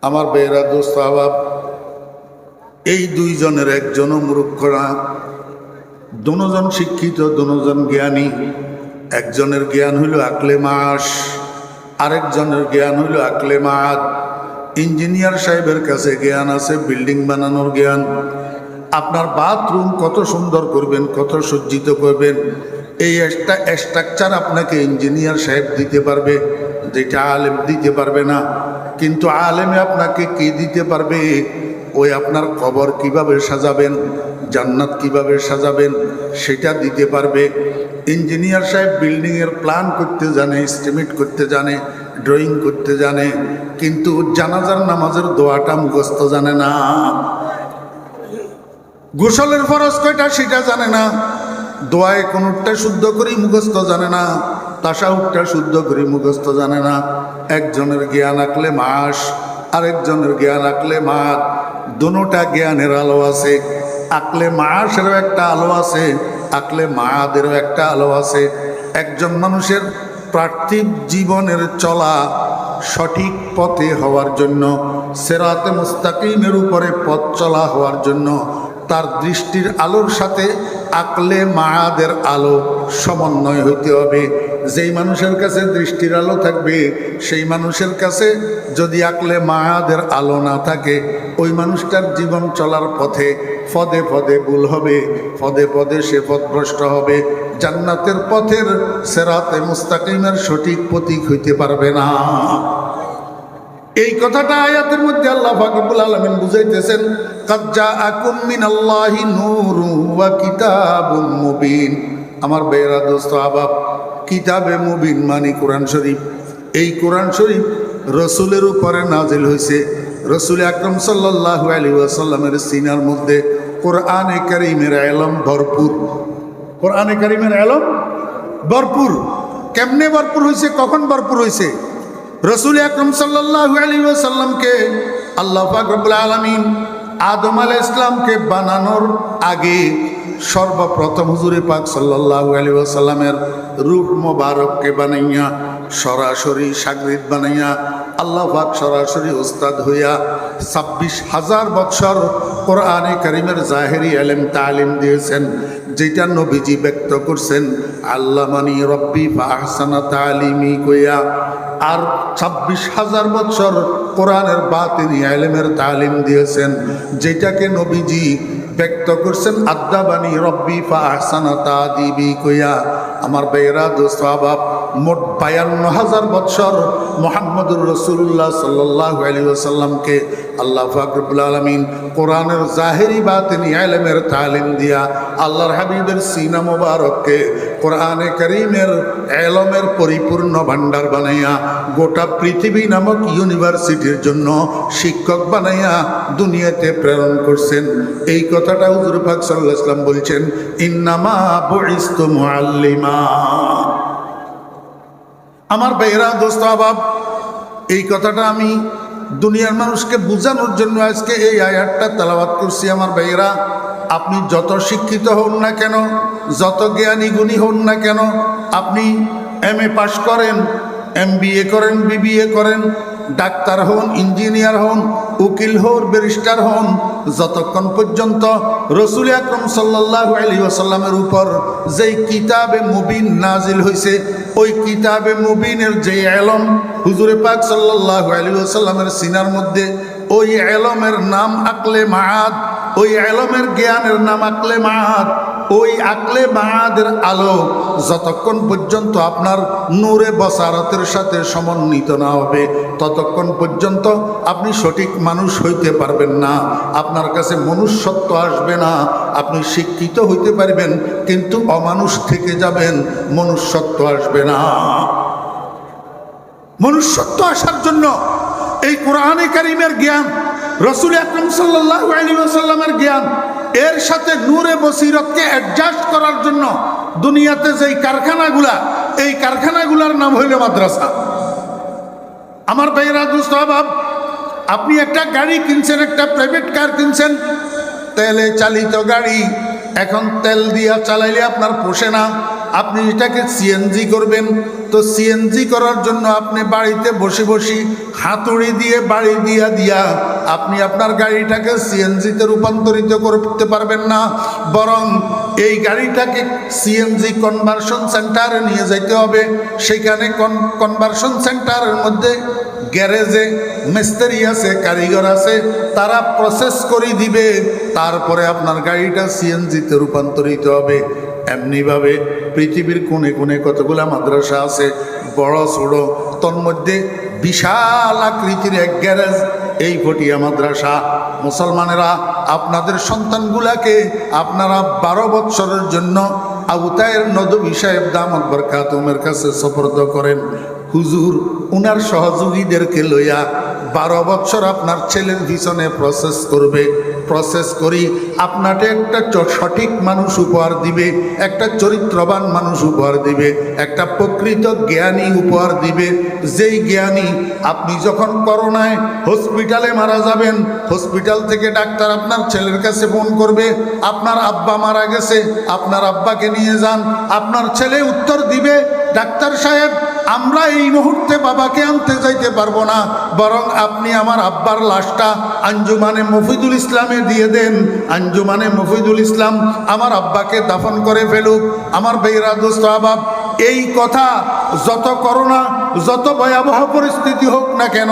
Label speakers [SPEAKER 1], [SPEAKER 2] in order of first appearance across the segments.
[SPEAKER 1] আমার বেয়েরা দোস্ত আবাব, এই দুইজনের একজনও মূর্খ না, দুজন শিক্ষিত, দুজন জ্ঞানী। একজনের জ্ঞান হইল আকলে মাস, আরেকজনের জ্ঞান হইল আকলে মাদ। ইঞ্জিনিয়ার সাহেবের কাছে জ্ঞান আছে বিল্ডিং বানানোর জ্ঞান। আপনার বাথরুম কত সুন্দর করবেন, কত সজ্জিত করবেন, এই একটা স্ট্রাকচার আপনাকে ইঞ্জিনিয়ার সাহেব দিতে পারবে, যেটা আলেম দিতে পারবে না। কিন্তু আলেমে আপনাকে কি দিতে পারবে? ওই আপনার কবর কিভাবে সাজাবেন, জান্নাত কিভাবে সাজাবেন, সেটা দিতে পারবে। ইঞ্জিনিয়ার সাহেব বিল্ডিংয়ের প্ল্যান করতে জানে, এস্টিমেট করতে জানে, ড্রয়িং করতে জানে, কিন্তু জানাজার নামাজের দোয়াটা মুখস্থ জানে না। গোসলের ফরজ কয়টা সেটা জানে না। দোয়ায় কোনটা শুদ্ধ করি মুখস্থ জানে না, তাশাহুদটা শুদ্ধ করি মুখস্থ জানে না। একজনের জ্ঞান আকলে মাস, আরেকজনের জ্ঞান আকলে মাদ। দুটোটা জ্ঞানের আলো আছে। আকলে মাসেরও একটা আলো আছে, আকলে মাদেরও একটা আলো আছে। একজন মানুষের পার্থিব জীবনের চলা সঠিক পথে হওয়ার জন্য, সিরাতে মুস্তাকিমের উপরে পথ চলা হওয়ার জন্য তার দৃষ্টির আলোর সাথে আকলে মায়াদের আলো সমন্বয় হইতে হবে। যেই মানুষের কাছে দৃষ্টির আলো থাকবে, সেই মানুষের কাছে যদি আকলে মায়াদের আলো না থাকে, ওই মানুষটার জীবন চলার পথে পদে পদে ভুল হবে, পদে পদে সে পথভ্রষ্ট হবে, জান্নাতের পথের সিরাতে মুস্তাকিমের সঠিক প্রতীক হইতে পারবে না। এই কথাটা আয়াতের মধ্যে আল্লাহ পাক রব্বুল আলামিন বুঝাইতেছেন, কাদ জাআকুম মিনাল্লাহি নূরুন ওয়া কিতাবুম মুবিন। আমার বেরা দোস্ত আবাব, কিতাবে মুবিন মানে কোরআন শরীফ। এই কোরআন শরীফ রসুলের উপরে নাজিল হয়েছে। রসুল আকরাম সাল্লাল্লাহু আলাইহি ওয়াসাল্লামের সিনার মধ্যে কোরআনে কারীমের ইলম ভরপুর। কোরআনে কারীমের ইলম ভরপুর। কেমনে ভরপুর হয়েছে, কখন ভরপুর হয়েছে? রসুল আকরাম সাল্লাল্লাহু আলাইহি ওয়াসাল্লামকে আল্লাহ পাক রব্বুল আলামিন আদম আলাইহিস সালামকে বানানোর আগে সর্বপ্রথম হুজুরে পাক সাল্লাল্লাহু আলাইহি ওয়াসাল্লামের রূহ মোবারককে বানাইয়া সরাসরি শাগরিদ বানাইয়া আল্লাহ পাক সরাসরি উস্তাদ হইয়া 26,000 বছর কোরআনে কারীমের জাহেরি ইলম তালিম দিয়েছেন, যেটা নবীজি ব্যক্ত করছেন আল্লামানি রব্বি ফাহসানা তালিমি কইয়া। আর 26,000 বছর কোরআনের বাতিনি ইলমের তালিম দিয়েছেন, যেটাকে নবীজি ব্যক্ত করছেন আদাবানি রব্বি ফাহসানা তাদিবি কইয়া। আমার বেরা দোস্ত আবাব, মোট 52,000 বছর মুহাম্মদুর রাসূলুল্লাহ সাল্লাল্লাহু আলাইহি ওয়াসাল্লামকে আল্লাহ পাক রব্বুল আলামিন কোরআনের জাহেরি বাতিনি ইলমের তালিম দিয়া আল্লাহর হাবিবের সিনা মোবারককে কোরআনে কারীমের ইলমের পরিপূর্ণ ভান্ডার বানাইয়া গোটা পৃথিবী নামক ইউনিভার্সিটির জন্য শিক্ষক বানাইয়া দুনিয়াতে প্রেরণ করছেন। এই কথাটা হুজুর পাক সাল্লাল্লাহু আলাইহি ওয়াসাল্লাম বলছেন, ইন্নামা বুইস্তু মুআল্লিমা। আমার ভাইরা দোস্ত আবাব, এই কথাটা আমি দুনিয়ার মানুষকে বোঝানোর জন্য আজকে এই আয়াতটা তেলাওয়াত করছি। আমার ভাইরা, আপনি যত শিক্ষিত হন না কেন, যত জ্ঞানী গুণী হন না কেন, আপনি MA পাশ করেন, MBA করেন, BBA করেন, ডাক্তার হন, ইঞ্জিনিয়ার হন, উকিল হন, ব্যারিস্টার হন, যতক্ষণ পর্যন্ত রসুল আকরাম সাল্লাল্লাহু আলাইহি ওয়াসাল্লামের উপর যেই কিতাবে মুবিন নাজিল হয়েছে, ওই কিতাবে মুবিনের যে ইলম হুজুরে পাক সাল্লাল্লাহু আলাইহি ওয়াসাল্লামের সিনার মধ্যে, ওই ইলমের নাম আকলে মাআদ, ওই ইলমের জ্ঞানের নাম আকলে মাআদ। ওই আকলে মাআদের আলো যতক্ষণ পর্যন্ত আপনার নূরে বসারতের সাথে সমন্বিত না হবে, ততক্ষণ পর্যন্ত আপনি সঠিক মানুষ হইতে পারবেন না। আপনার কাছে মনুষ্যত্ব আসবে না। আপনি শিক্ষিত হইতে পারবেন, কিন্তু অমানুষ থেকে যাবেন, মনুষ্যত্ব আসবে না। মনুষ্যত্ব আসার জন্য এই কোরআনে কারীমের জ্ঞান, রাসূল আকরাম সাল্লাল্লাহু আলাইহি ওয়াসাল্লামের জ্ঞান, এর সাথে নূরে বসিরতকে অ্যাডজাস্ট করার জন্য দুনিয়াতে যেই কারখানাগুলা, এই কারখানাগুলার নাম হইল মাদ্রাসা। আমার ভাইরা দোস্ত আবাব, আপনি একটা গাড়ি কিনছেন, একটা প্রাইভেট কার কিনছেন, তেলে চালিত গাড়ি। এখন তেল দিয়া চালাইলে আপনার পোষে না, আপনি এটাকে সিএনজি করবেন। তো সিএনজি করার জন্য আপনি বাড়িতে বসে বসে হাতুড়ি দিয়ে বাড়ি দিয়া আপনি আপনার গাড়িটাকে সিএনজিতে রূপান্তরিত করতে পারবেন না, বরং এই গাড়িটাকে সিএনজি কনভার্সন সেন্টারে নিয়ে যাইতে হবে। সেখানে কনভার্সন সেন্টারের মধ্যে গ্যারেজে মিস্ত্রি আছে, কারিগর আছে, তারা প্রসেস করে দিবে, তারপরে আপনার গাড়িটা সিএনজিতে রূপান্তরিত হবে। এমনিভাবে পৃথিবীর কোণে কোণে কতগুলা মাদ্রাসা আছে, বড় ছোট, তন্মধ্যে বিশাল আকৃতির এক গ্যারেজ এই ফটিয়া মাদ্রাসা। মুসলমানেরা আপনাদের সন্তানগুলাকে আপনারা 12 বৎসরের জন্য আবুতায়ের নদভী সাহেব দামাত বরকাতুমের কাছে সুপর্দ করেন। হুজুর উনার সহযোগীদেরকে লইয়া 12 বৎসর আপনার ছেলের পিছনে প্রসেস করবে। প্রসেস করি আপনাকে একটা সঠিক মানুষ উপহার দিবে, একটা চরিত্রবান মানুষ উপহার দিবে, একটা প্রকৃত জ্ঞানী উপহার দিবে। যেই জ্ঞানী আপনি যখন করোনায় হসপিটালে মারা যাবেন, হসপিটাল থেকে ডাক্তার আপনার ছেলের কাছে ফোন করবে, আপনার আব্বা মারা গেছে, আপনার আব্বাকে নিয়ে যান। আপনার ছেলে উত্তর দিবে, ডাক্তার সাহেব আমরা এই মুহূর্তে বাবাকে আনতে যাইতে পারবো না, বরং আপনি আমার আব্বার লাশটা আঞ্জুমানে মফিদুল ইসলামে দিয়ে দেন। আঞ্জুমানে মফিদুল ইসলাম আমার আব্বাকে দাফন করে ফেলুক। আমার ভাইরা দোস্ত আহবাব, এই কথা যত করোনা যত ভয়াবহ পরিস্থিতি হোক না কেন,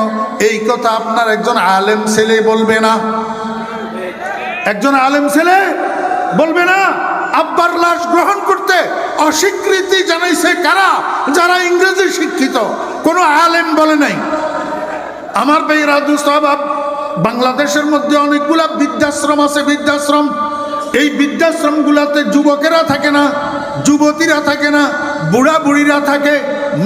[SPEAKER 1] এই কথা আপনার একজন আলেম ছেলে বলবে না? একজন আলেম ছেলে বলবে না? আব্বার লাশ গ্রহণ করতে অস্বীকৃতি জানাইছে কারা? যারা ইংরেজি শিক্ষিত, কোনো আলেম বলে নাই। আমার ভাইরা দোস্ত আহবাব, বাংলাদেশের মধ্যে অনেকগুলা বৃদ্ধাশ্রম আছে, বৃদ্ধাশ্রম। এই বৃদ্ধাশ্রমগুলাতে যুবকেরা থাকে না, যুবতীরা থাকে না, বুড়া বুড়িরা থাকে,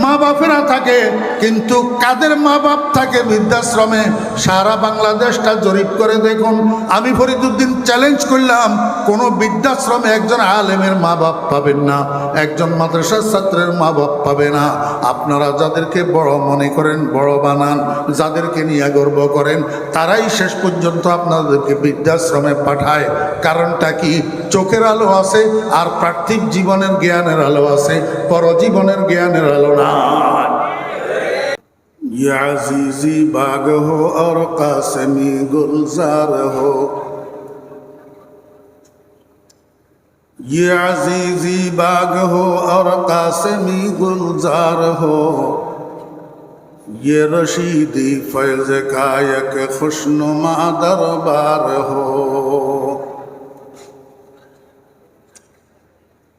[SPEAKER 1] মা বাপেরা থাকে। কিন্তু কাদের মা বাপ থাকে বৃদ্ধাশ্রমে? সারা বাংলাদেশটা জরিপ করে দেখুন। আমি ফরিদুদ্দিন চ্যালেঞ্জ করলাম, কোনো বৃদ্ধাশ্রমে একজন আলেমের মা বাপ পাবেন না, একজন মাদ্রাসার ছাত্রের মা বাপ পাবে না। আপনারা যাদেরকে বড় মনে করেন, বড় বানান, যাদেরকে নিয়ে গর্ব করেন, তারাই শেষ পর্যন্ত আপনাদেরকে বৃদ্ধাশ্রমে পাঠায়। কারণটা কি? চোখের আলো আছে আর পার্থিব জীবনের জ্ঞানের আলো আছে, পরজীবনের জ্ঞানের আলো না। ये अजीजी बाग हो और कासमी गुलजार हो, ये अजीजी बाग हो और कासमी गुलजार हो, ये रशीदी फैज़ कायक खुशनुमा दरबार हो।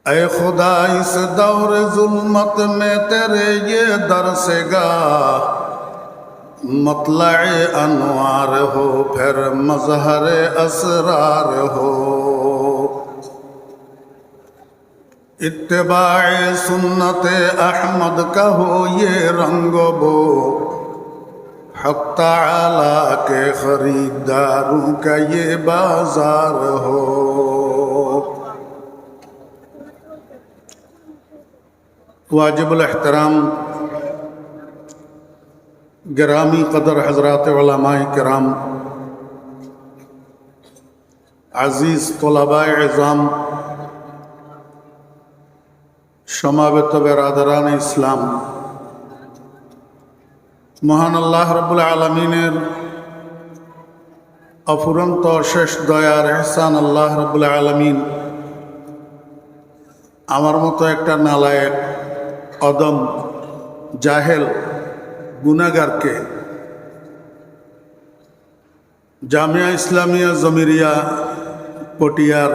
[SPEAKER 1] ऐ खुदा इस दौर जुल्मत में तेरे ये दर से गाह मतलए अनवार हो, फिर मजहर असरार हो। इत्तिबाए सुन्नत अहमद का हो ये रंग बो, हक़ ताला के खरीदारों का ये बाजार हो। वाजिबुल एहतराम गिरामी कदर हजरात उलमाए किराम, अजीज़ तलबाए इज़ाम, समावेत बेरादरान इस्लाम, महान अल्लाह रब्बुल आलमीनेर अफुरंत शेष दयार एहसान अल्लाह रब्बुल आलमीन आमार मतो एकटा नालायक अदम जाहेल गुनागारके जामिया इस्लामिया जमिरिया पटियार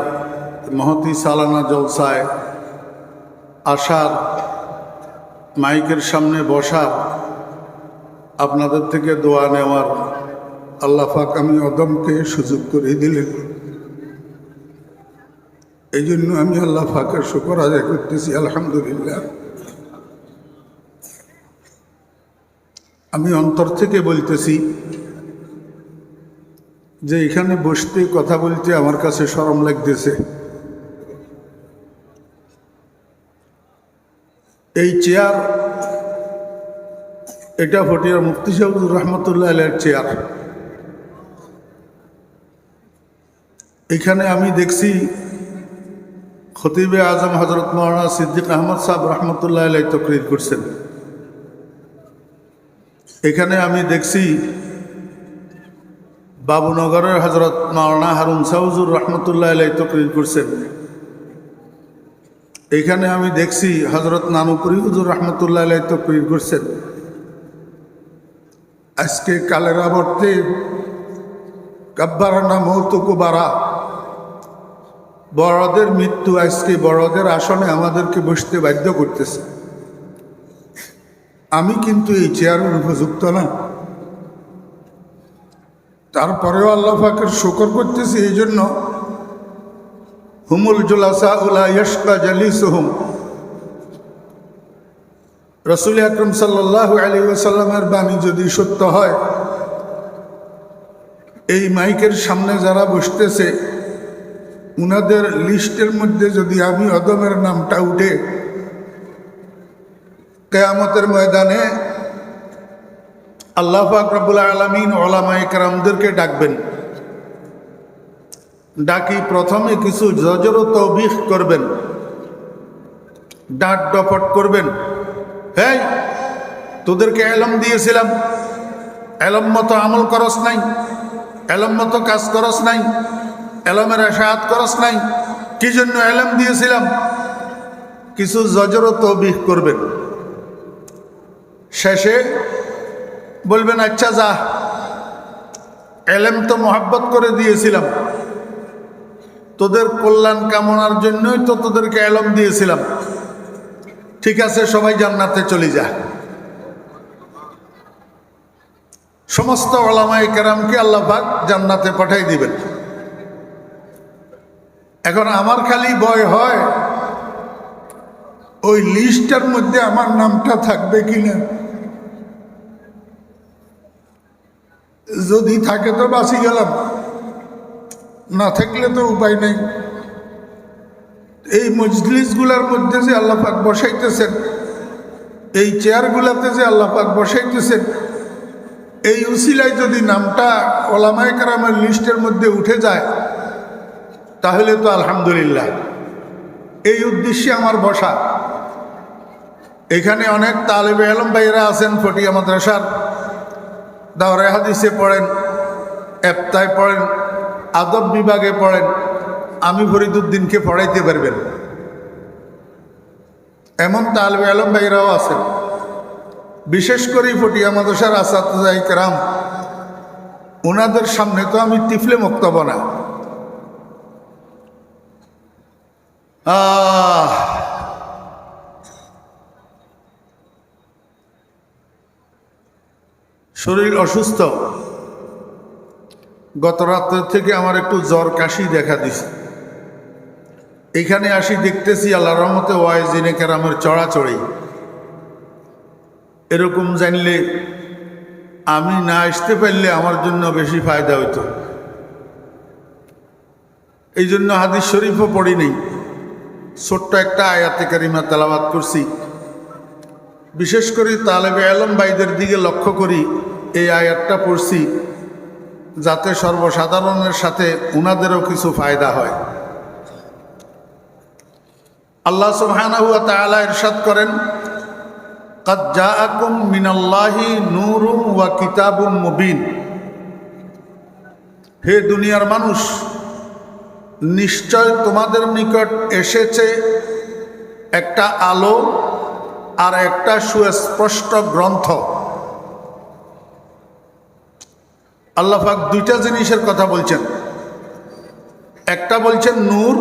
[SPEAKER 1] महती सालाना जलसाय आसार माइकेर सामने बसार आपनादेर थेके दोया नेওয়ার आल्लाह पाक आमी अदमके सुयोग करे दिलेन। এই জন্য আমি আল্লাহ পাকের শুকর আদায় করতেছি, আলহামদুলিল্লাহ। আমি অন্তর থেকে বলতেছি যে এখানে বসতে কথা বলতে আমার কাছে শরম লাগতেছে। এই চেয়ার, এটা ফটিয়ার মুফতি সাহেব রহমতুল্লাহ আলাইহির চেয়ার। এখানে আমি দেখছি খতিবে আজম হজরত মৌলানা সিদ্দিক আহমদ সাহেব রহমতুল্লাহ আলাই তকরির করছেন। এখানে আমি দেখছি বাবুনগরের হজরত মৌলানা হারুন সাউজুর রহমতুল্লাহ আলাই তকরির করছেন। এখানে আমি দেখছি হজরত নানুপুরি হুজুর রহমতুল্লাহ আলাই তকরির করছেন। আজকে কালের আবর্তে কাব্বারানা মৌতু কুবারা, বড়দের মৃত্যু আজকে বড়দের আসনে আমাদেরকে বসতে বাধ্য করতেছে। আমি কিন্তু এই চেয়ারের উপযুক্ত না, তারপরেও আল্লাহ পাকের শুকর করতেছি। এই জন্য হুমুল জুলাসা উলা ইয়াশকা জালিসুহুম, রাসূল আকরাম সাল্লাল্লাহু আলাইহি ওয়াসাল্লামের বাণী যদি সত্য হয়, এই মাইকের সামনে যারা বসতেছে উনাদের লিস্টের মধ্যে যদি আমি অদমের নামটা উঠে, কিয়ামতের ময়দানে আল্লাহ পাক রব্বুল আলামিন উলামায়ে কেরামদেরকে ডাকবেন। ডাকি প্রথমে কিছু জজর ও তৌবিখ করবেন, ডাঁট ডপট করবেন। হেই, তোদেরকে এলম দিয়েছিলাম, এলম মতো আমল করস নাই, এলম মতো কাজ করস নাই, এলমের আশায়াত করস নাই, কি জন্য এলম দিয়েছিলাম? কিছু জজর ও তৌবিখ করবেন। শেষে বলবেন, আচ্ছা যা, এলেম তো মোহাব্বত করে দিয়েছিলাম, তোদের কল্যাণ কামনার জন্যই তো তোদেরকে এলম দিয়েছিলাম, ঠিক আছে সবাই জান্নাতে চলে যা। সমস্ত উলামায়ে কেরামকে আল্লাহ পাক জান্নাতে পাঠাই দিবেন। এখন আমার খালি ভয় হয় ওই লিস্টের মধ্যে আমার নামটা থাকবে কিনা। যদি থাকে তো বাঁচি গেলাম, না থাকলে তো উপায় নেই। এই মজলিসগুলার মধ্যে যে আল্লাহ পাক বসাইতেছেন, এই চেয়ারগুলাতে যে আল্লাহ পাক বসাইতেছেন, এই উসিলায় যদি নামটা উলামায়ে কেরামের লিস্টের মধ্যে উঠে যায় তাহলে তো আলহামদুলিল্লাহ। এই উদ্দেশ্যে আমার বসা। এখানে অনেক তালেবে ইলম ভাইরা আছেন, ফটিয়া মাদ্রাসার দাওরে হাদিসে পড়েন, এফতায় পড়েন, আদব বিভাগে পড়েন। আমি ফরিদুদ্দিনকে পড়াইতে পারবেন এমন তালেবে ইলম ভাইরাও আছেন। বিশেষ করে ফটিয়া মাদ্রাসার আসাতিজায়ে কেরাম, ওনাদের সামনে তো আমি তিফলে মুক্তব না। শরীর অসুস্থ, গত রাত্রের থেকে আমার একটু জ্বর কাশি দেখা দিছে। এখানে আসি দেখতেছি আল্লাহর রহমতে ওয়াইজিনে কেরামের চড়াচড়ি। এরকম জানলে আমি না আসতে পারলে আমার জন্য বেশি ফায়দা হইতো। এই জন্য হাদিস শরীফও পড়ি নেই, ছোট্ট একটা আয়াতে কারিমা তেলাওয়াত করছি। বিশেষ করে তালেবে ইলম ভাইদের দিকে লক্ষ্য করি এই আয়াতটা পড়ছি, যাতে সর্বসাধারণের সাথে উনাদেরও কিছু ফায়দা হয়। আল্লাহ সুবহানাহু ওয়া তাআলা ইরশাদ করেন, কাদ জাআকুম মিনাল্লাহি নূরুন ওয়া কিতাবুম মুবিন। হে দুনিয়ার মানুষ, নিশ্চয় তোমাদের নিকট এসেছে একটা আলো আর একটা সুস্পষ্ট গ্রন্থ। আল্লাহ পাক দুইটা জিনিসের কথা বলছেন, একটা বলছেন নূর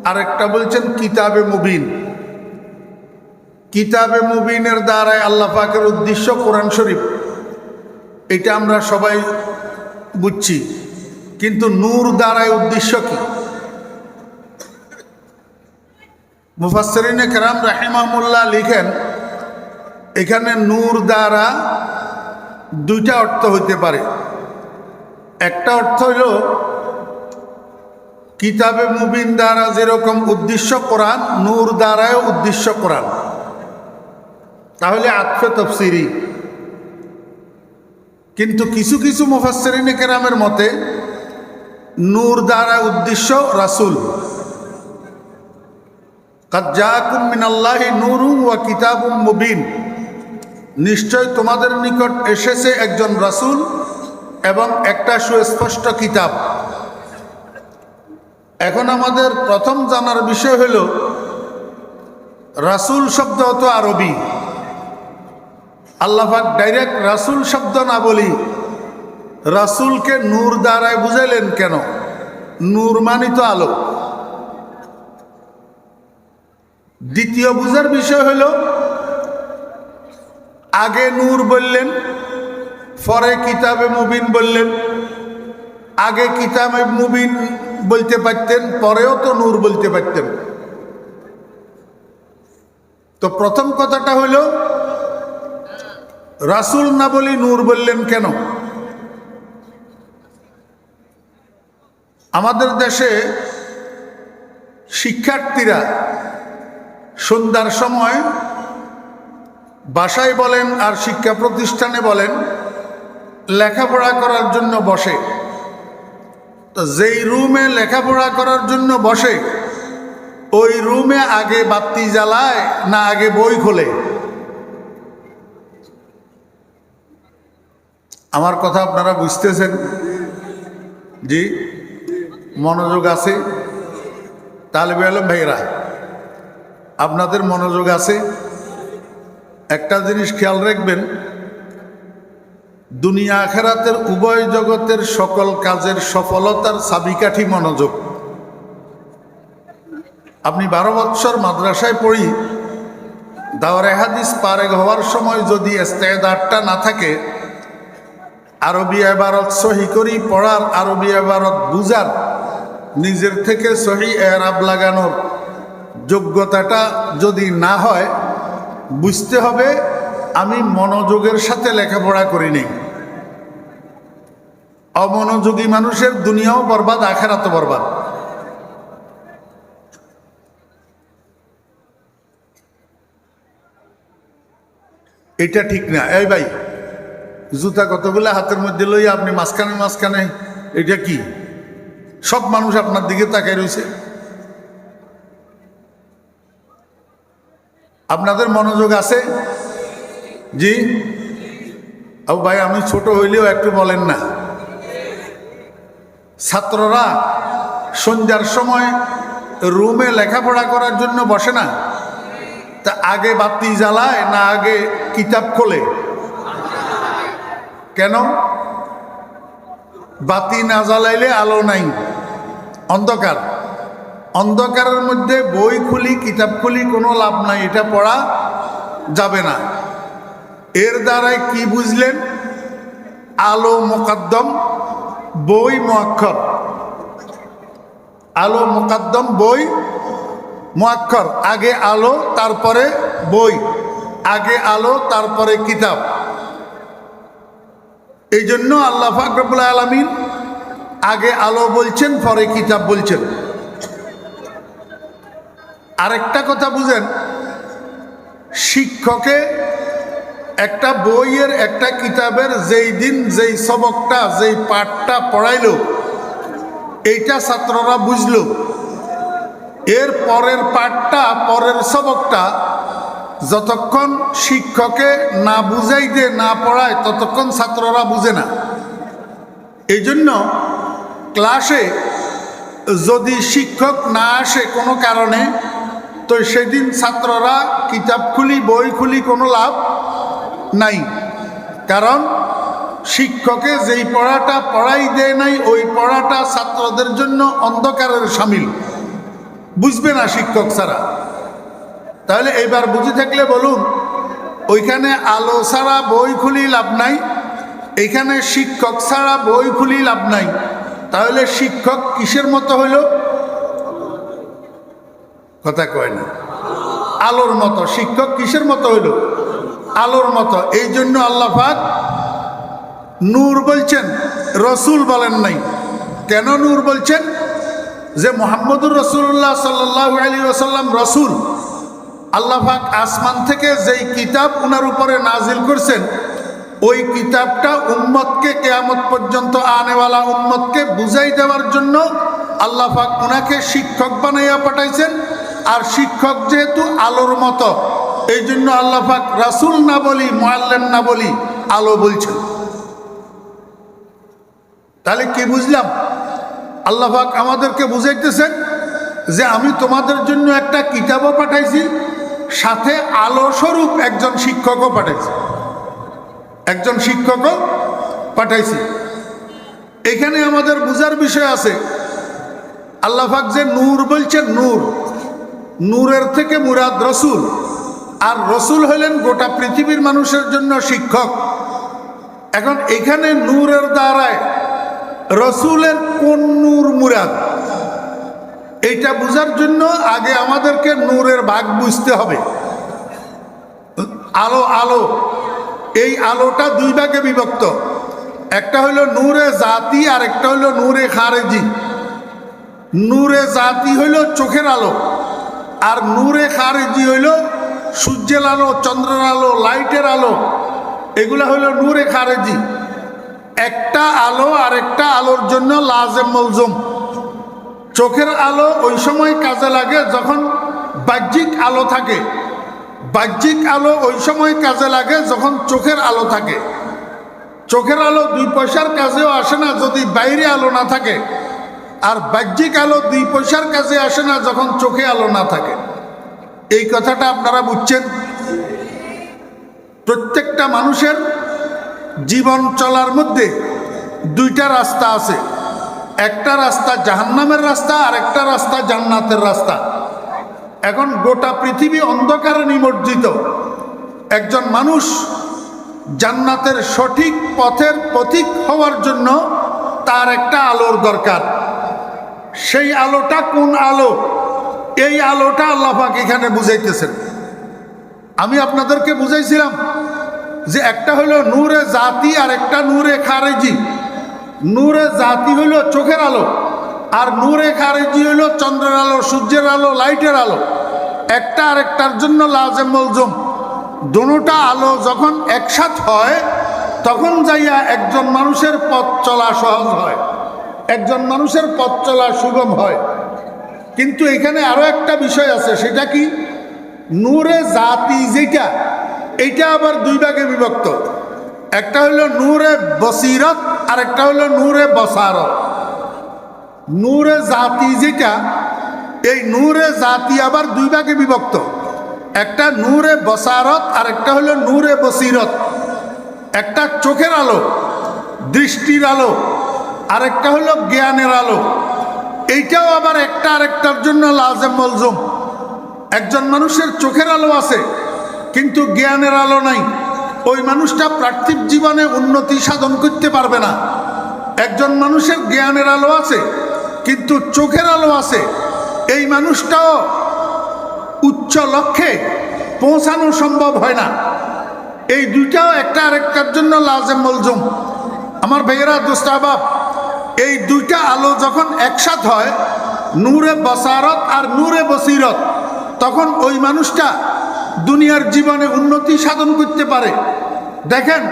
[SPEAKER 1] আর একটা বলছেন কিতাবে মুবিন। কিতাবে মুবিনের দ্বারাই আল্লাহ পাকের উদ্দেশ্য কোরআন শরীফ, এটা আমরা সবাই বুঝছি, কিন্তু নূর দ্বারাই উদ্দেশ্য কি? মুফাসসিরিনে কেরাম রাহিমাহুল্লাহ লিখেন, এখানে নূর দ্বারা দুইটা অর্থ হইতে পারে। একটা অর্থ হইল কিতাবে মুবিন দ্বারা যেরকম উদ্দেশ্য কোরআন, নূর দ্বারাও উদ্দেশ্য কোরআন, তাহলে আতফে তাফসীরি। কিন্তু কিছু কিছু মুফাসসিরিনে কেরামের মতে নূর দ্বারা উদ্দেশ্য রাসূল, কাদ জাআকুম মিনাল্লাহি নূরুন ওয়া কিতাবুম মুবিন, নিশ্চয় তোমাদের নিকট এসেছে একজন রাসূল এবং একটা সুস্পষ্ট কিতাব। এখন আমাদের প্রথম জানার বিষয় হল রাসূল শব্দ তো আরবি, আল্লাহ পাক ডাইরেক্ট রাসূল শব্দ না বলি রাসূলকে নূর দ্বারায় বুঝাইলেন কেন? নূর মানে তো আলো। দ্বিতীয় বুঝার বিষয় হল আগে নূর বললেন, পরে কিতাবে মুবিন বললেন। আগে কিতাবে মুবিন বলতে পারতেন, পরেও তো নূর বলতে পারতেন। তো প্রথম কথাটা হল রাসূল না বলি নূর বললেন কেন? আমাদের দেশে শিক্ষার্থীরা সন্ধ্যার সময় বাসায় বলেন আর শিক্ষা প্রতিষ্ঠানে বলেন লেখাপড়া করার জন্য বসে। তো যেই রুমে লেখাপড়া করার জন্য বসে ওই রুমে আগে বাতি জ্বালায় না আগে বই খোলে? আমার কথা আপনারা বুঝতেছেন? জি, মনোযোগ আছে? তালেবে ইলম ভাইরা আপনাদের মনোযোগ আছে? একটা জিনিস খেয়াল রাখবেন, দুনিয়া আখিরাতের উভয় জগতের সকল কাজের সফলতার চাবিকাঠি মনোযোগ। আপনি 12 বৎসর মাদ্রাসায় পড়ি দাওরায়ে হাদিস পারেগ হওয়ার সময় যদি ইস্তেদাদটা না থাকে, আরবি ইবারত সহি করি পড়ার, আরবি ইবারত বুঝার, নিজের থেকে সহি এরাব লাগানোর যোগ্যতাটা যদি না হয়, বুঝতে হবে আমি মনোযোগের সাথে লেখাপড়া করিনি। অমনোযোগী মানুষের দুনিয়াও বরবাদ, আখিরাতও বরবাদ। এটা ঠিক না। এই ভাই, জুতা কতগুলো হাতের মধ্যে লইয়া আপনি মাঝখানে মাঝখানে, এটা কি? সব মানুষ আপনার দিকে তাকাই রয়েছে। আপনাদের মনোযোগ আছে? জি ও ভাই, আমি ছোট হইলেও একটু বলেন না। ছাত্ররা সন্ধ্যার সময় রুমে লেখাপড়া করার জন্য বসে না, তা আগে বাতি জ্বালায় না আগে কিতাব খোলে? কেন? বাতি না জ্বালাইলে আলো নাই, অন্ধকার। অন্ধকারের মধ্যে বই খুলি কিতাব খুলি কোনো লাভ নাই, এটা পড়া যাবে না। এর দ্বারাই কি বুঝলেন? আলো মুকদ্দম, বই মুআক্খর। আলো মুকদ্দম, বই মুআক্খর। আগে আলো তারপরে বই, আগে আলো তারপরে কিতাব। এই জন্য আল্লাহ পাক রব্বুল আলামিন আগে আলো বলছেন, পরে কিতাব বলছেন। আরেকটা কথা বুঝেন, শিক্ষকে একটা বইয়ের একটা কিতাবের যেই দিন যেই সবকটা যেই পাঠটা পড়াইলো এইটা ছাত্ররা বুঝলো, এর পরের পাঠটা পরের সবকটা যতক্ষণ শিক্ষকে না বুঝাইতে না পড়ায় ততক্ষণ ছাত্ররা বুঝে না। এই জন্য ক্লাসে যদি শিক্ষক না আসে কোনো কারণে, তো সেদিন ছাত্ররা কিতাব খুলি বই খুলি কোনো লাভ নাই। কারণ শিক্ষকে যেই পড়াটা পড়াই দেয় নাই ওই পড়াটা ছাত্রদের জন্য অন্ধকারের শামিল, বুঝবে না শিক্ষক ছাড়া। তাহলে এইবার বুঝে থাকলে বলুন, ওইখানে আলো ছাড়া বই খুলি লাভ নাই, এইখানে শিক্ষক ছাড়া বই খুলি লাভ নাই। তাহলে শিক্ষক কিসের মতো হইল? কথা কয় না, আলোর মতো। শিক্ষক কিসের মতো হইল? আলোর মতো। এই জন্য আল্লাহ পাক নূর বলছেন, রসুল বলেন নাই। কেন নূর বলছেন? যে মুহাম্মদুর রাসূলুল্লাহ সাল্লাল্লাহু আলাইহি ওয়াসাল্লাম রসুল। আল্লাহ পাক আসমান থেকে যেই কিতাব উনার উপরে নাজিল করছেন ওই কিতাবটা উম্মতকে কিয়ামত পর্যন্ত আনেওয়ালা উম্মতকে বুঝাই দেওয়ার জন্য আল্লাহ পাক উনাকে শিক্ষক বানাইয়া পাঠাইছেন। আর শিক্ষক যেহেতু আলোর মতো, এই জন্য আল্লাহ পাক রাসূল না বলি, মুআল্লিম না বলি, আলো বলছেন। তাহলে কি বুঝলাম? আল্লাহ পাক আমাদেরকে বুঝাইতেছেন যে আমি তোমাদের জন্য একটা কিতাবও পাঠাইছি, সাথে আলো স্বরূপ একজন শিক্ষকও পাঠাইছি, একজন শিক্ষকও পাঠাইছি। এখানে আমাদের বুঝার বিষয় আছে, আল্লাহ পাক যে নূর বলছেন, নূর, নূরের থেকে মুরাদ রসুল, আর রসুল হলেন গোটা পৃথিবীর মানুষের জন্য শিক্ষক। এখন এখানে নূরের দ্বারায় রসুলের কোন নূর মুরাদ, এইটা বুঝার জন্য আগে আমাদেরকে নূরের ভাগ বুঝতে হবে। আলো, আলো, এই আলোটা দুই ভাগে বিভক্ত, একটা হইল নূরে জাতি আর একটা হইল নূরে খারেজি। নূরে জাতি হইল চোখের আলো, আর নূরে খারেজি হইল সূর্যের আলো, চন্দ্রের আলো, লাইটের আলো, এগুলা হইল নূরে খারেজি। একটা আলো আর একটা আলোর জন্য লাজেম মলজুম। চোখের আলো ওই সময় কাজে লাগে যখন বাহ্যিক আলো থাকে, বাহ্যিক আলো ওই সময় কাজে লাগে যখন চোখের আলো থাকে। চোখের আলো 2 পয়সার কাজেও আসে না যদি বাইরে আলো না থাকে, আর বাহ্যিক আলো 2 পয়সার কাজে আসে না যখন চোখে আলো না থাকে। এই কথাটা আপনারা বুঝছেন? প্রত্যেকটা মানুষের জীবন চলার মধ্যে 2টা রাস্তা আছে, একটা রাস্তা জাহান্নামের রাস্তা আর একটা রাস্তা জান্নাতের রাস্তা। এখন গোটা পৃথিবী অন্ধকারে নিমজ্জিত, একজন মানুষ জান্নাতের সঠিক পথের পথিক হওয়ার জন্য তার একটা আলোর দরকার। সেই আলোটা কোন আলো? এই আলোটা আল্লাহ পাক এখানে বুঝাইতেছেন। আমি আপনাদেরকে বুঝাইছিলাম যে একটা হলো নূরে জাতি আর একটা নূরে খারেজি। নূরে জাতি হইল চোখের আলো, আর নূরে খারেজি হইল চন্দ্রের আলো, সূর্যের আলো, লাইটের আলো। একটা আরেকটার জন্য লাজেম মলজুম। দুটোটা আলো যখন একসাথ হয় তখন যাইয়া একজন মানুষের পথ চলা সহজ হয়, একজন মানুষের পথ চলা সুগম হয়। কিন্তু এখানে আরো একটা বিষয় আছে, সেটা কি? নূরে জাতি যেটা, এইটা আবার 2 ভাগে বিভক্ত। একটা হইল নূরে বসিরত আর একটা হইল নূরে বসারত। নূরে জাতি যেটা, এই নূরে জাতি আবার 2 ভাগে বিভক্ত। একটা নূরে বসারত আর একটা হইল নূরে বসিরত। একটা চোখের আলো, দৃষ্টির আলো, আর একটা হইল জ্ঞানের আলো। এইটাও আবার একটা আরেকটার জন্য লাজেম মলজুম। একজন মানুষের চোখের আলো আছে কিন্তু জ্ঞানের আলো নাই, ওই মানুষটা পার্থিব জীবনে উন্নতি সাধন করতে পারবে না। একজন মানুষের জ্ঞানের আলো আছে কিন্তু চোখের আলো আছে, এই মানুষটাও উচ্চ লক্ষ্যে পৌঁছানো সম্ভব হয় না। এই দুইটাও একটা আরেকটার জন্য লাজেম মলজুম। আমার ভাইয়েরা, দোস্ত আহবাব, এই 2টা আলো যখন একসাথ হয়, নূরে বসারত আর নূরে বসিরত, তখন ওই মানুষটা দুনিয়ার জীবনে উন্নতি সাধন করতে পারে। দেখেন,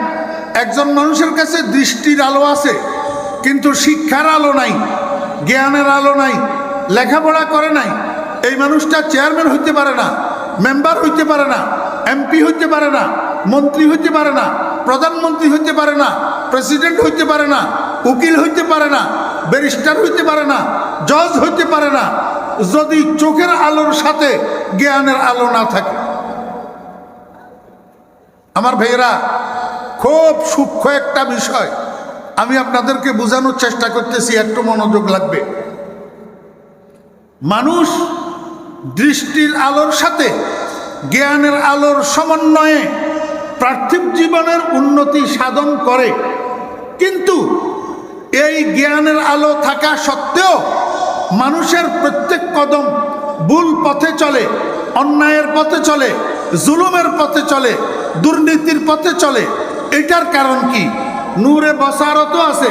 [SPEAKER 1] একজন মানুষের কাছে দৃষ্টির আলো আছে কিন্তু শিক্ষার আলো নাই, জ্ঞানের আলো নাই, লেখাপড়া করে নাই, এই মানুষটা চেয়ারম্যান হইতে পারে না, মেম্বার হইতে পারে না, এমপি হইতে পারে না, মন্ত্রী হইতে পারে না, প্রধানমন্ত্রী হইতে পারে না, প্রেসিডেন্ট হইতে পারে না, উকিল হইতে পারে না, ব্যারিস্টার হইতে পারে না, জজ হইতে পারে না, যদি চোখের আলোর সাথে জ্ঞানের আলো না থাকে। আমার ভাইয়েরা, খুব সূক্ষ্ম একটা বিষয় আমি আপনাদেরকে বোঝানোর চেষ্টা করতেছি, একটু মনোযোগ লাগবে। মানুষ দৃষ্টির আলোর সাথে জ্ঞানের আলোর সমন্বয়ে পার্থিব জীবনের উন্নতি সাধন করে, কিন্তু এই জ্ঞানের আলো থাকা সত্ত্বেও মানুষের প্রত্যেক কদম ভুল পথে চলে, অন্যায়ের পথে চলে, জুলুমের পথে চলে, দুর্নীতির পথে চলে। এটার কারণ কি? নূরে বসারতও আছে,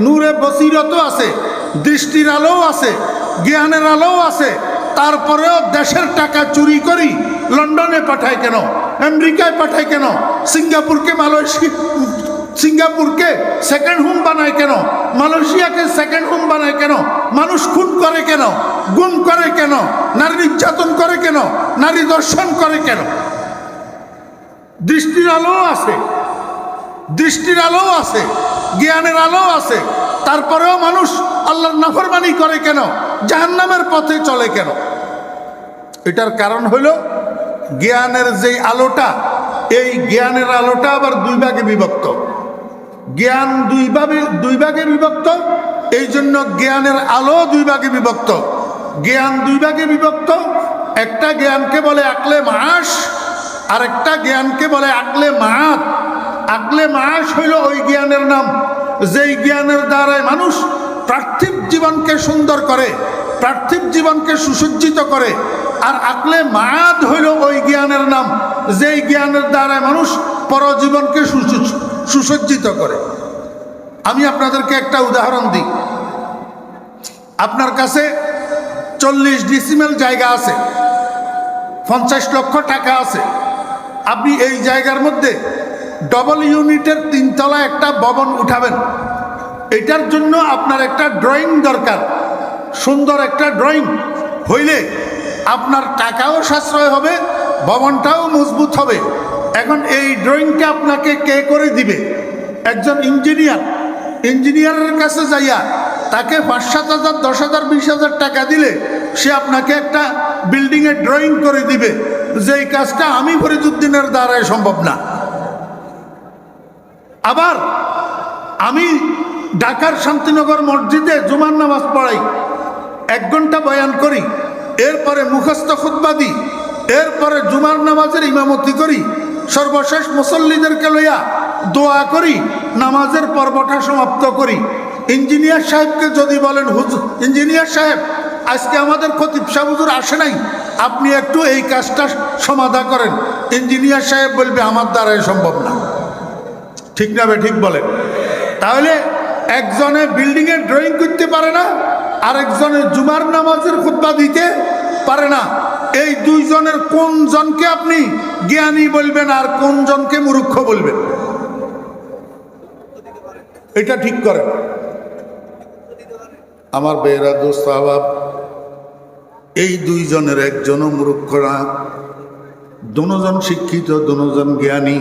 [SPEAKER 1] নূরে বসিরতও আছে, দৃষ্টির আলোও আছে, জ্ঞানের আলোও আছে, তারপরেও দেশের টাকা চুরি করি লন্ডনে পাঠায় কেন, আমেরিকায় পাঠায় কেন, সিঙ্গাপুরকে সিঙ্গাপুরকে সেকেন্ড হোম বানায় কেন? মালয়েশিয়াকে সেকেন্ড হোম বানায় কেন? মানুষ খুন করে কেন? গুম করে কেন? নারী নির্যাতন করে কেন? নারী দর্শন করে কেন? দৃষ্টির আলো আছে, দৃষ্টির আলো আছে, জ্ঞানের আলো আছে, তারপরেও মানুষ আল্লাহর নাফরমানি করে কেন? জাহান্নামের পথে চলে কেন? এটার কারণ হলো জ্ঞানের যে আলোটা, এই জ্ঞানের আলোটা আবার দুই ভাগে বিভক্ত। জ্ঞান দুই ভাগে বিভক্ত, এই জন্য জ্ঞানের আলো দুই ভাগে বিভক্ত। জ্ঞান দুই ভাগে বিভক্ত, একটা জ্ঞানকে বলে আকলে মাস, আর একটা জ্ঞানকে বলে আকলে মাত। আকলে মাস হইল ওই জ্ঞানের নাম যেই জ্ঞানের দ্বারায় মানুষ পার্থিব জীবনকে সুন্দর করে, পার্থিব জীবনকে সুসজ্জিত করে। আর আকলে মাদ হইল ওই জ্ঞানের নাম যেই জ্ঞানের দ্বারায় মানুষ পরজীবনকে সুসজ্জিত করে। আমি আপনাদেরকে একটা উদাহরণ দিই। আপনার কাছে 40 ডিসিমেল জায়গা আছে, 50 লক্ষ টাকা আছে। আপনি এই জায়গার মধ্যে ডবল ইউনিটের 3 তলা একটা ভবন উঠাবেন। এটার জন্য আপনার একটা ড্রয়িং দরকার, সুন্দর একটা ড্রয়িং হইলে আপনার টাকাও সাশ্রয় হবে, ভবনটাও মজবুত হবে। এখন এই ড্রয়িংটা আপনাকে কে করে দিবে? একজন ইঞ্জিনিয়ার। ইঞ্জিনিয়ারের কাছে যাইয়া তাকে 5-7 হাজার, 10 হাজার, 20 হাজার টাকা দিলে সে আপনাকে একটা বিল্ডিংয়ের ড্রয়িং করে দিবে, যেই কাজটা আমি ফরিদুদ্দিনের দ্বারাই সম্ভব না। আবার আমি ঢাকার শান্তিনগর মসজিদে জুমার নামাজ পড়াই, 1 ঘন্টা বয়ান করি, এরপরে মুখস্থ খুতবা দিই, এরপরে জুমার নামাজের ইমামতি করি, সর্বশেষ মুসল্লিদেরকে লইয়া দোয়া করি, নামাজের পর্বটা সমাপ্ত করি। ইঞ্জিনিয়ার সাহেবকে যদি বলেন, হুজুর ইঞ্জিনিয়ার সাহেব আজকে আমাদের খতিব সাহেব হুজুর আসে নাই, আপনি একটু এই কাজটা সমাধা করেন, ইঞ্জিনিয়ার সাহেব বলবে আমার দ্বারাই সম্ভব না। ঠিক না? ঠিক বলেন। তাহলে একজনে বিল্ডিংয়ের ড্রয়িং করতে পারে না, আরেকজনে জুমার নামাজের খুতবা দিতে পারে না। এই দুইজনের কোন জনকে আপনি জ্ঞানী বলবেন আর কোন জনকে মূর্খ বলবেন? এটা ঠিক করেন। আমার বেরা দোস্ত আহবাব, এই দুইজনের একজনও মূর্খ না, দুজন শিক্ষিত, দুজন জ্ঞানী।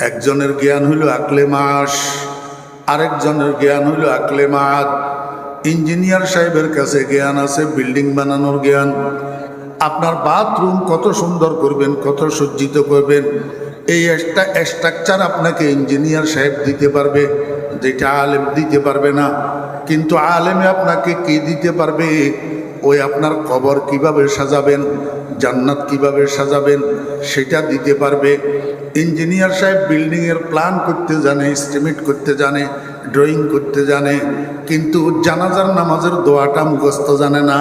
[SPEAKER 1] একজনের জ্ঞান হইল আকলে মাস, আরেকজনের জ্ঞান হইল আকলে মাদ। ইঞ্জিনিয়ার সাহেবের কাছে জ্ঞান আছে বিল্ডিং বানানোর জ্ঞান। আপনার বাথরুম কত সুন্দর করবেন, কত সজ্জিত করবেন, এই একটা স্ট্রাকচার আপনাকে ইঞ্জিনিয়ার সাহেব দিতে পারবে, যেটা আলেম দিতে পারবে না। কিন্তু আলেমে আপনাকে কি দিতে পারবে? ওই আপনার কবর কিভাবে সাজাবেন, জান্নাত কিভাবে সাজাবেন, সেটা দিতে পারবে। ইঞ্জিনিয়ার সাহেব বিল্ডিংয়ের প্ল্যান করতে জানে, এস্টিমেট করতে জানে, ড্রয়িং করতে জানে, কিন্তু জানাজার নামাজের দোয়াটা মুখস্থ জানে না।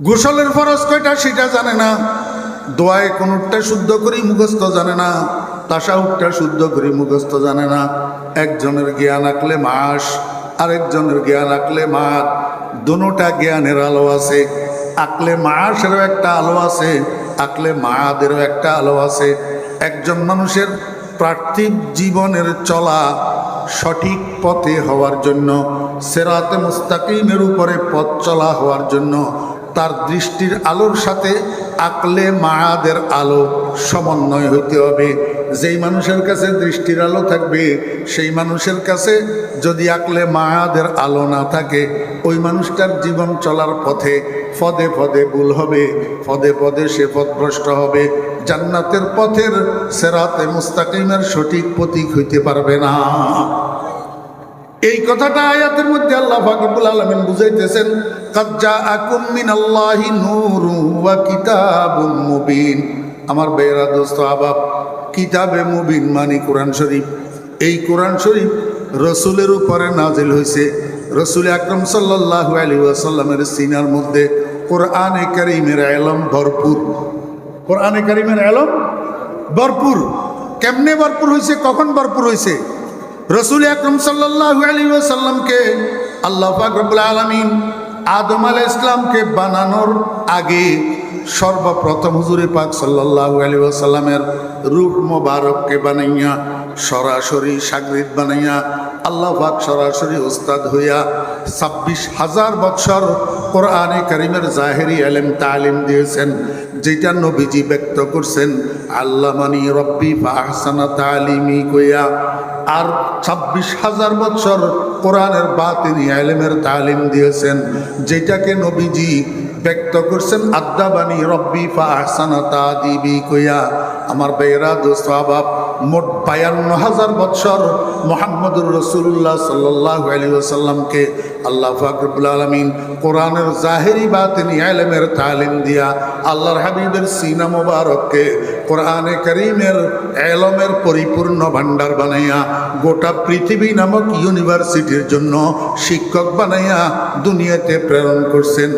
[SPEAKER 1] গোসলের ফরজ কয়টা সেটা জানে না। দোয়ায় কোনটা শুদ্ধ করি মুখস্থ জানে না, তাশাহুদটা শুদ্ধ করি মুখস্থ জানে না। একজনের জ্ঞান আকলে মাস, আরেকজনের জ্ঞান আকলে মাদ। দুটোটা জ্ঞানের আলো আছে। আকলে মাসেরও একটা আলো আছে, আকলে মাদেরও একটা আলো আছে। একজন মানুষের পার্থিব জীবনের চলা সঠিক পথে হওয়ার জন্য, সিরাতে মুস্তাকিমের উপরে পথ চলা হওয়ার জন্য তার দৃষ্টির আলোর সাথে আকলে মাদের আলো সমন্বয় হইতে হবে। যেই মানুষের কাছে দৃষ্টির আলো থাকবে, সেই মানুষের কাছে যদি আকলে মাদের আলো না থাকে, ওই মানুষটার জীবন চলার পথে পদে পদে ভুল হবে, পদে পদে সে পথভ্রষ্ট হবে, জান্নাতের পথের সিরাতে মুস্তাকিমের সঠিক প্রতীক হইতে পারবে না। এই কথাটা আয়াতের মধ্যে আল্লাহ পাক রব্বুল আলামিন বুঝাইতেছেন, কাদ জাআকুম মিনাল্লাহি নূরুন ওয়া কিতাবুম মুবিন। আমার বেরা দোস্ত আহবাব, কিতাবে মুবিন মানে কোরআন শরীফ। এই কোরআন শরীফ রসুলের উপরে নাজিল হয়েছে। রসুল আকরাম সাল্লাল্লাহু আলাইহি ওয়াসাল্লামের সিনার মধ্যে কোরআনে কারীমের ইলম ভরপুর। কোরআনে কারীমের ইলম ভরপুর। কেমনে ভরপুর হয়েছে, কখন ভরপুর হয়েছে? রসুল আকরাম সাল্লাল্লাহু আলাইহি ওয়াসাল্লামকে আল্লাহ পাক রব্বুল আলামিন আদম আলাইহিস সালামকে বানানোর আগে সর্বপ্রথম হুজুরে পাক সাল্লাল্লাহু আলাইহি ওয়াসাল্লামের রূহ মোবারককে বানাইয়া সরাসরি শাগরিদ বানাইয়া আল্লাহ পাক সরাসরি ওস্তাদ হইয়া 26,000 বছর কোরআনে কারিমের জাহেরি ইলম তালিম দিয়েছেন, যেটা নবীজি ব্যক্ত করছেন আল্লামানি রব্বি ফাহসানা তালিমি কইয়া। আর 26,000 বছর কোরআনের বাতিনি ইলমের তালিম দিয়েছেন, যেটাকে নবীজি ব্যক্ত করছেন আদাবানি রব্বি ফাহসানা তাদিবি কইয়া। আমার ভাইয়েরা দোস্ত আহবাব, মোট 52,000 বছর মুহাম্মদুর রাসূলুল্লাহ সাল্লাল্লাহু আলাইহি ওয়াসাল্লামকে আল্লাহ পাক রব্বুল আলামিন কোরআনের জাহেরি বাতিনি ইলমের তালিম দিয়া আল্লাহর হাবিবের সিনা মোবারককে কোরআনে কারীমের ইলমের পরিপূর্ণ ভান্ডার বানাইয়া গোটা পৃথিবী নামক ইউনিভার্সিটির জন্য শিক্ষক বানাইয়া দুনিয়াতে প্রেরণ করছেন।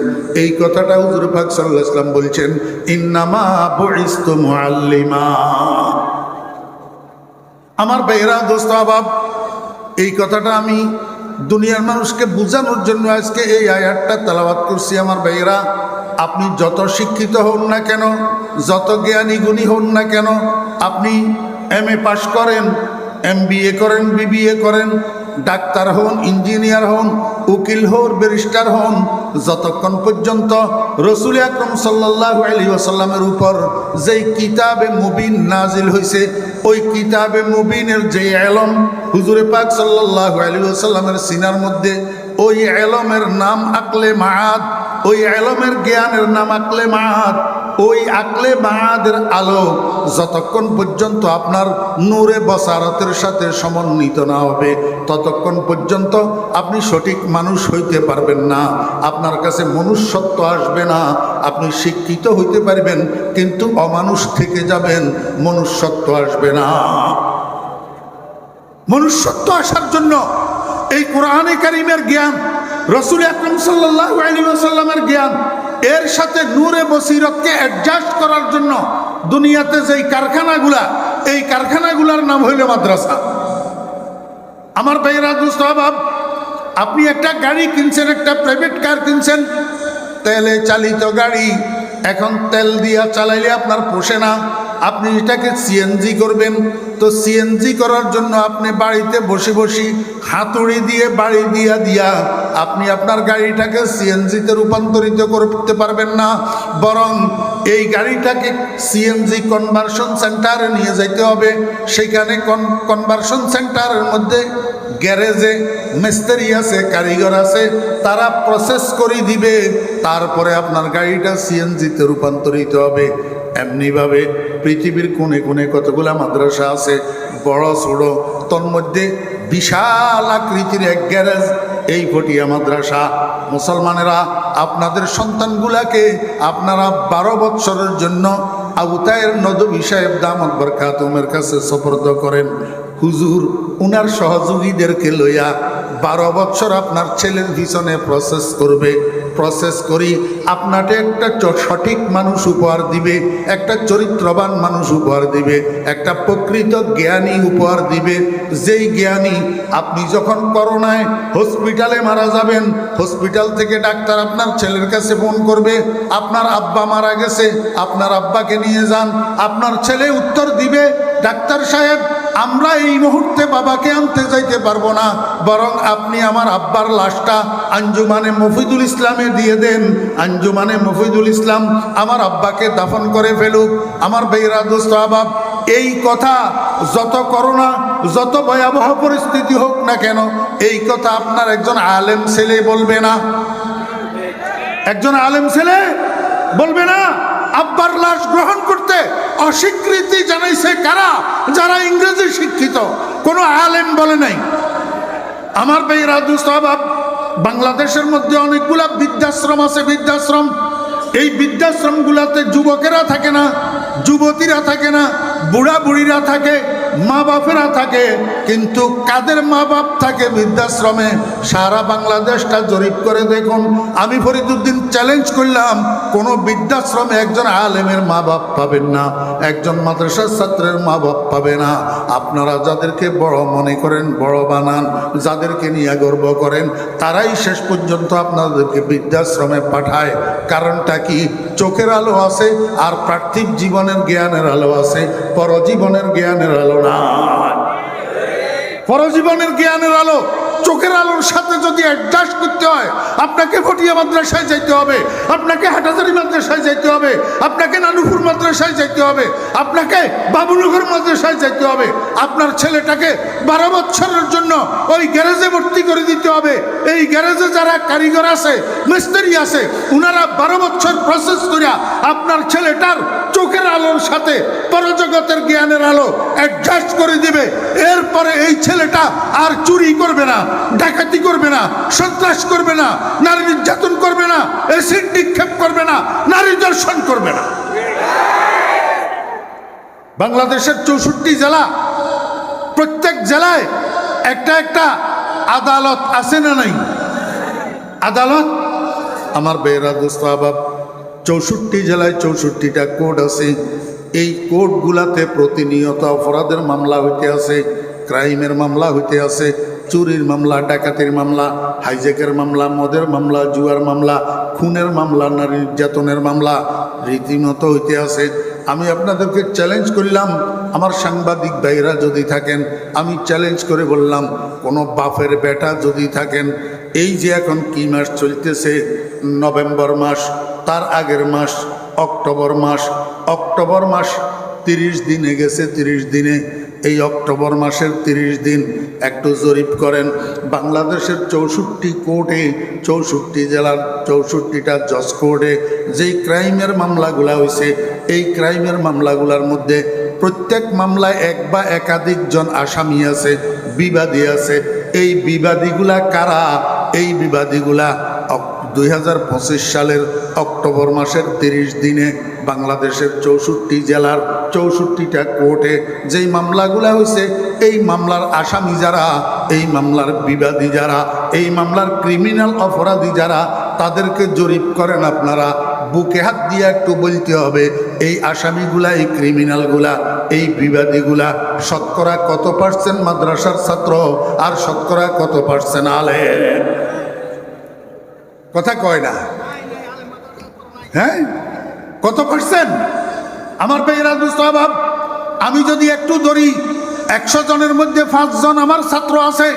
[SPEAKER 1] এই কথাটা হুজুর পাক সাল্লাল্লাহু আলাইহি ওয়াসাল্লাম বলছেন, ইন্নামা বুইস্তু মুআল্লিমা। আমার ভাইয়েরা দোস্ত আহবাব, এই কথাটা আমি দুনিয়ার মানুষকে বোঝানোর জন্য আজকে এই আয়াতটা তেলাওয়াত করছি। আমার ভাইয়েরা, আপনি যত শিক্ষিত হন না কেন, যত জ্ঞানী গুণী হন না কেন, আপনি MA পাস করেন, MBA করেন, BBA করেন, ডাক্তার হন, ইঞ্জিনিয়ার হন, উকিল হন, ব্যারিস্টার হন, যতক্ষণ পর্যন্ত রসুল আকরাম সাল্লাল্লাহু আলাইহি ওয়াসাল্লামের উপর যেই কিতাবে মুবিন নাজিল হয়েছে, ওই কিতাবে মুবিনের যে ইলম হুজুরে পাক সাল্লাল্লাহু আলাইহি ওয়াসাল্লামের সিনার মধ্যে, ওই ইলমের নাম আকলে মাআদ, ওই ইলমের জ্ঞানের নাম আকলে মাআদ। ওই আকলে মাআদের আলো যতক্ষণ পর্যন্ত আপনার নূরে বসারতের সাথে সমন্বিত না হবে, ততক্ষণ পর্যন্ত আপনি সঠিক মানুষ হইতে পারবেন না। আপনার কাছে মনুষ্যত্ব আসবে না। আপনি শিক্ষিত হইতে পারবেন, কিন্তু অমানুষ থেকে যাবেন, মনুষ্যত্ব আসবে না। মনুষ্যত্ব আসার জন্য এই কোরআনে কারীমের জ্ঞান, রাসূল আকরাম সাল্লাল্লাহু আলাইহি ওয়াসাল্লামের জ্ঞান, এর সাথে নূরে বসিরতকে অ্যাডজাস্ট করার জন্য দুনিয়াতে যেই কারখানাগুলা, এই কারখানাগুলার নাম হইল মাদ্রাসা। আমার ভাইয়েরা দোস্ত আহবাব, আপনি একটা গাড়ি কিনছেন, একটা প্রাইভেট কার কিনছেন, তেলে চালিত গাড়ি। এখন তেল দিয়া চালাইলে আপনার পোষে না, আপনি এটাকে সিএনজি করবেন। তো সিএনজি করার জন্য আপনি বাড়িতে বসে বসে হাতুড়ি দিয়ে বাড়ি দিয়া আপনি আপনার গাড়িটাকে সিএনজিতে রূপান্তরিত করতে পারবেন না, বরং এই গাড়িটাকে সিএনজি কনভার্সন সেন্টারে নিয়ে যাইতে হবে। সেখানে কনভার্সন সেন্টারের মধ্যে গ্যারেজে মিস্ত্রি আছে, কারিগর আছে, তারা প্রসেস করে দিবে, তারপরে আপনার গাড়িটা সিএনজিতে রূপান্তরিত হবে। এমনিভাবে পৃথিবীর কোণে কোণে কতগুলা মাদ্রাসা আছে, বড় ছোট, তন্মধ্যে বিশাল আকৃতির এক গ্যারেজ এই ফটিয়া মাদ্রাসা। মুসলমানেরা, আপনাদের সন্তানগুলাকে আপনারা 12 বৎসরের জন্য আবু তাহের নদভী সাহেব দামাত বরকাতুমের কাছে সুপর্দ করেন। হুজুর উনার সহযোগীদেরকে লইয়া 12 বৎসর আপনার ছেলের পিছনে প্রসেস করবে। প্রসেস করি আপনাকে একটা সঠিক মানুষ উপহার দিবে, একটা চরিত্রবান মানুষ উপহার দিবে, একটা প্রকৃত জ্ঞানী উপহার দিবে। যেই জ্ঞানী আপনি যখন করোনায় হসপিটালে মারা যাবেন, হসপিটাল থেকে ডাক্তার আপনার ছেলের কাছে ফোন করবে, আপনার আব্বা মারা গেছে, আপনার আব্বাকে নিয়ে যান। আপনার ছেলে উত্তর দিবে, ডাক্তার সাহেব আমরা এই মুহূর্তে বাবাকে আনতে যাইতে পারবো না, বরং আপনি আমার আব্বার লাশটা আঞ্জুমানে মফিদুল ইসলামে দিয়ে দেন। আঞ্জুমানে মফিদুল ইসলাম আমার আব্বাকে দাফন করে ফেলুক। আমার ভাইয়েরা দোস্ত আহবাব, এই কথা যত করোনা, যত ভয়াবহ পরিস্থিতি হোক না কেন, এই কথা আপনার একজন আলেম ছেলে বলবে না। একজন আলেম ছেলে বলবে না। আব্বার লাশ গ্রহণ করতে অস্বীকৃতি জানাইছে কারা? যারা ইংরেজি শিক্ষিত, কোনো আলেম বলে নাই। আমার ভাইয়েরা দোস্ত আহবাব, বাংলাদেশের মধ্যে অনেকগুলা বৃদ্ধাশ্রম আছে, বৃদ্ধাশ্রম। এই বৃদ্ধাশ্রমগুলাতে যুবকেরা থাকে না, যুবতীরা থাকে না, বুড়া বুড়িরা থাকে, মা বাপেরা থাকে। কিন্তু কাদের মা বাপ থাকে বৃদ্ধাশ্রমে? সারা বাংলাদেশটা জরিপ করে দেখুন। আমি ফরিদউদ্দিন চ্যালেঞ্জ করলাম, কোনো বৃদ্ধাশ্রমে একজন আলেমের মা বাপ পাবেন না, একজন মাদ্রাসার ছাত্রের মা বাপ পাবে না। আপনারা যাদেরকে বড় মনে করেন, বড় বানান, যাদেরকে নিয়ে গর্ব করেন, তারাই শেষ পর্যন্ত আপনাদেরকে বৃদ্ধাশ্রমে পাঠায়। কারণটা কি? চোখের আলো আছে, আর পার্থিব জীবনের জ্ঞানের আলো আছে, পরজীবনের জ্ঞানের আলো না। পরজীবনের জ্ঞানের আলো চোখের আলোর সাথে যদি অ্যাডজাস্ট করতে হয়, আপনাকে ভটিয়া মাদ্রাসায় যাইতে হবে, আপনাকে হাটাজারি মাদ্রাসায় যাইতে হবে, আপনাকে নানুপুর মাদ্রাসায় যাইতে হবে, আপনাকে বাবুনগর মাদ্রাসায় যাইতে হবে, আপনার ছেলেটাকে 12 বছরের জন্য ওই গ্যারেজে ভর্তি করে দিতে হবে। এই গ্যারেজে যারা কারিগর আছে, মিস্ত্রি আছে, ওনারা 12 বছর প্রসেস করিয়া আপনার ছেলেটার চোখের আলোর সাথে পরজগতের জ্ঞানের আলো অ্যাডজাস্ট করে দিবে। এরপরে এই ছেলেটা আর চুরি করবে না, ডাকাতি করবে না, সন্ত্রাস করবে না, নারী নির্যাতন করবে না, এসিড নিক্ষেপ করবে না, নারী দর্শন করবে না। বাংলাদেশের 64 জেলা, প্রত্যেক জেলায় একটা একটা আদালত আছে না নাই? আদালত আমার বেরা দোস্ত আবাব, 64 জেলায় 64টা কোর্ট আছে। এই কোর্টগুলাতে প্রতিনিয়ত অপরাধের মামলা হইতে আছে, ক্রাইমের মামলা হইতে আছে, চুরির মামলা, ডাকাতির মামলা, হাইজ্যাকের মামলা, মদের মামলা, জুয়ার মামলা, খুনের মামলা, নারী নির্যাতনের মামলা রীতিমতো হইতে আছে। আমি আপনাদেরকে চ্যালেঞ্জ করলাম, আমার সাংবাদিক ভাইরা যদি থাকেন, আমি চ্যালেঞ্জ করে বললাম, কোনো বাপের বেটা যদি থাকেন, এই যে এখন কি মাস চলতেছে, নভেম্বর মাস, তার আগের মাস অক্টোবর মাস, অক্টোবর মাস 30 দিনে গেছে, 30 দিনে এই অক্টোবর মাসের 30 দিন একটু জরিপ করেন। বাংলাদেশের 64 কোর্টে, 64 জেলার 64টা জজ কোর্টে যেই ক্রাইমের মামলাগুলা হয়েছে, এই ক্রাইমের মামলাগুলার মধ্যে প্রত্যেক মামলায় এক বা একাধিক জন আসামি আছে, বিবাদী আছে। এই বিবাদীগুলা কারা? এই বিবাদীগুলা 2025 সালের অক্টোবর মাসের 30 দিনে বাংলাদেশের 64 জেলার 64টা কোর্টে যেই মামলাগুলা হয়েছে, এই মামলার আসামি যারা, এই মামলার বিবাদী যারা, এই মামলার ক্রিমিনাল অপরাধী যারা, তাদেরকে জরিপ করেন আপনারা। বুকে হাত দিয়ে একটু বলতে হবে, এই আসামিগুলা, এই ক্রিমিনালগুলা, এই বিবাদীগুলা শতকরা কত পার্সেন্ট মাদ্রাসার ছাত্র আর শতকরা কত পার্সেন্ট আলেম? কথা কয় না? হ্যাঁ, কত পার্সেন্ট? আমার ভাইয়েরা দোস্ত আবাব, আমি যদি একটু ধরি, 100 জনের মধ্যে 5 জন আমার ছাত্র আছে,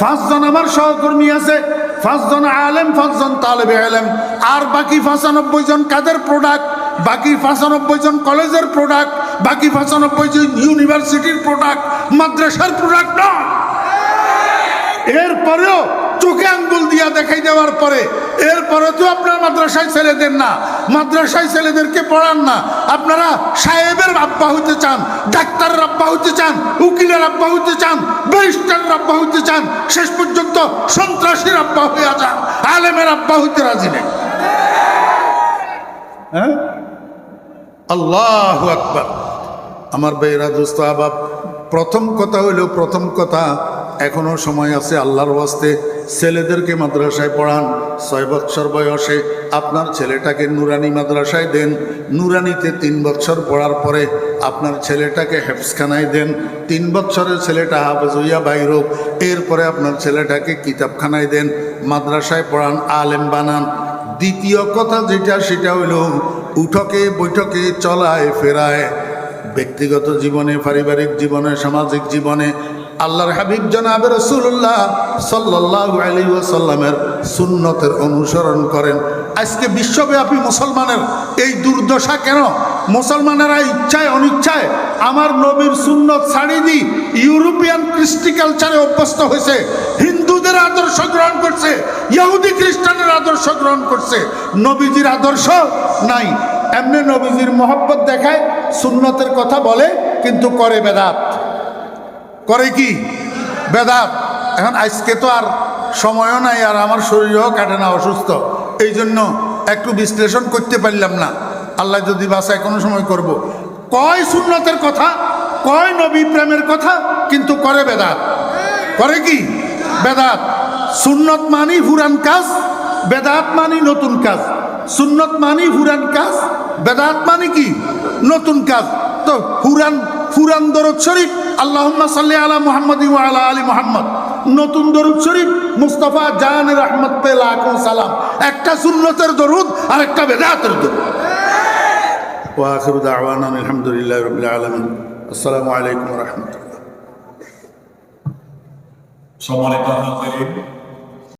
[SPEAKER 1] 5 জন আমার সহকর্মী আছে, 5 জন আলেম, 5 জন তালেবে আলেম, আর বাকি 95 জন কাদের প্রোডাক্ট? বাকি 95 জন কলেজের প্রোডাক্ট, বাকি 95 জন ইউনিভার্সিটির প্রোডাক্ট, মাদ্রাসার প্রোডাক্ট না। এরপরেও চোখে আঙ্গুল দিয়া দেখাই দেওয়ার পরে, এরপরে তো আপনার মাদ্রাসায় ছেলেদের না, মাদ্রাসায় ছেলেদেরকে পড়ান না। আপনারা সাহেবের আব্বা হইতে চান, ডাক্তারের আব্বা হইতে চান, উকিলের আব্বা হইতে চান, ব্যারিস্টারের আব্বা হইতে চান, শেষ পর্যন্ত সন্ত্রাসীর আব্বা হইয়া যান, আলেমের আব্বা হইতে রাজি নেই। হ্যাঁ, আল্লাহু আকবার। আমার ভাইরা দোস্ত আবাব, প্রথম কথা হইল, প্রথম কথা, এখনো সময় আছে, আল্লাহর ওয়াস্তে ছেলেদেরকে মাদ্রাসায় পড়ান। 6 বছর বয়সে আপনার ছেলেটাকে নুরানি মাদ্রাসায় দেন। নুরানিতে 3 বছর পড়ার পরে আপনার ছেলেটাকে হেফজখানায় দেন। 3 বছরের ছেলেটা হাফেজ হইয়া বাইর হোক, এরপরে আপনার ছেলেটাকে কিতাবখানায় দেন, মাদ্রাসায় পড়ান, আলেম বানান। দ্বিতীয় কথা যেটা, সেটা হইল উঠকে বৈঠকে, চলায় ফেরায়, ব্যক্তিগত জীবনে, পারিবারিক জীবনে, সামাজিক জীবনে আল্লাহর হাবিব জনাবে রাসূলুল্লাহ সাল্লাল্লাহু আলাইহি ওয়াসাল্লামের সুন্নতের অনুসরণ করেন। আজকে বিশ্বব্যাপী মুসলমানের এই দুর্দশা কেন? মুসলমানেরা ইচ্ছায় অনিচ্ছায় আমার নবীর সুন্নত ছাড়ি দি ইউরোপিয়ান কৃষ্টি কালচারে অভ্যস্ত হয়েছে, হিন্দুদের আদর্শ গ্রহণ করছে, ইহুদি খ্রিস্টানের আদর্শ গ্রহণ করছে, নবীজির আদর্শ নাই। এমনি নবীজির মহব্বত দেখায়, সুন্নতের কথা বলে, কিন্তু করে বেদাত। করে কি? বেদাত। এখন আজকে তো আর সময়ও নাই, আর আমার শরীরও কাটে না, অসুস্থ, এই জন্য একটু বিশ্লেষণ করতে পারলাম না। আল্লাহ যদি বাসায় কোনো সময় করব। কয় সুন্নতের কথা, কয় নবী প্রেমের কথা, কিন্তু করে বেদাত। করে কি? বেদাত। সুন্নত মানি পুরান কাজ, বেদাত মানি নতুন কাজ। সুন্নত মানি পুরান কাজ, বেদাত মানি কি? নতুন কাজ। তো পুরান দরুদ শরীফ আল্লাহুম্মা সাল্লি আলা মুহাম্মাদি ওয়া আলা আলি মুহাম্মদ, নতুন দরুদ শরীফ মুস্তাফা জান রহমত পে লাখো সালাম। একটা সুন্নতের দরুদ আর একটা বেদাতের দরুদ। ওয়া আখিরু দাওয়ানা আলহামদুলিল্লাহি রাব্বিল আলামিন। আসসালামু আলাইকুম ওয়া রাহমাতুল্লাহ।
[SPEAKER 2] সম্মানিত হাজিরিন,